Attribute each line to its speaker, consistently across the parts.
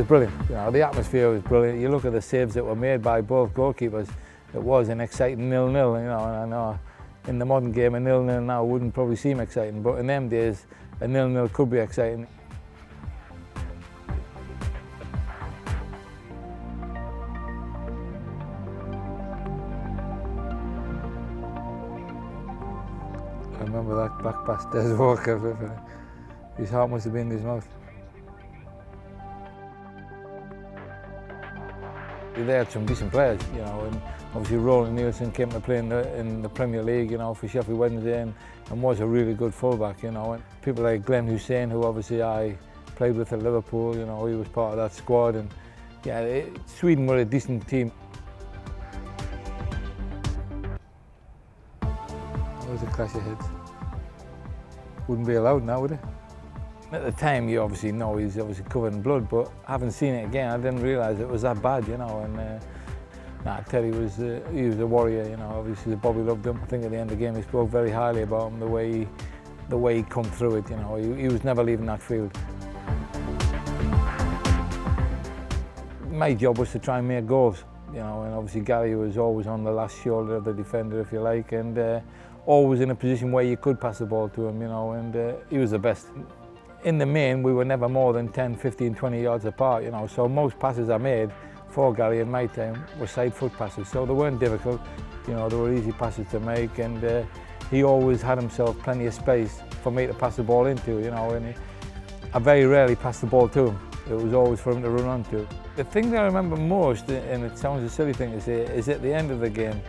Speaker 1: was brilliant. You know, the atmosphere was brilliant. You look at the saves that were made by both goalkeepers. It was an exciting 0-0. You know, and I know in the modern game a 0-0 now wouldn't probably seem exciting, but in them days a 0-0 could be exciting. I remember that back past Des Walker. His heart must have been in his mouth. They had some decent players, you know, and obviously Roland Nielsen came to play in the Premier League, you know, for Sheffield Wednesday and was a really good fullback, you know. And people like Glenn Hussein, who obviously I played with at Liverpool, you know, he was part of that squad. And yeah, Sweden were a decent team. That was a clash of heads. Wouldn't be allowed now, would it? At the time, you obviously know he's obviously covered in blood, but having seen it again, I didn't realise it was that bad, you know. And Teddy was a warrior, you know. Obviously, Bobby loved him. I think at the end of the game, he spoke very highly about him, the way he come through it. You know, he was never leaving that field. My job was to try and make goals, you know, and obviously Gary was always on the last shoulder of the defender, if you like, and always in a position where you could pass the ball to him, you know, and he was the best. In the main, we were never more than 10, 15, 20 yards apart, you know, so most passes I made for Gary in my time were side foot passes, so they weren't difficult, you know, they were easy passes to make, and he always had himself plenty of space for me to pass the ball into, you know, and I very rarely passed the ball to him. It was always for him to run onto. The thing that I remember most, and it sounds a silly thing to say, is at the end of the game,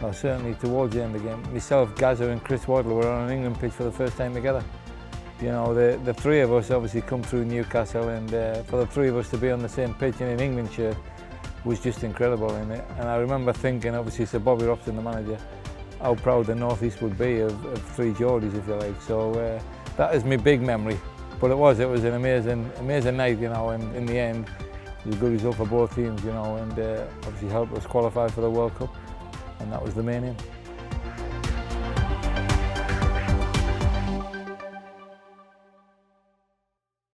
Speaker 1: or certainly towards the end of the game, myself, Gazza and Chris Waddle were on an England pitch for the first time together. You know, the three of us obviously come through Newcastle, and for the three of us to be on the same pitch in an England shirt was just incredible. And I remember thinking, obviously Sir Bobby Robson, the manager, how proud the North East would be of three Geordies, if you like. So that is my big memory. But it was an amazing night, you know, and in the end, it was a good result for both teams, you know, and obviously helped us qualify for the World Cup, and that was the main aim.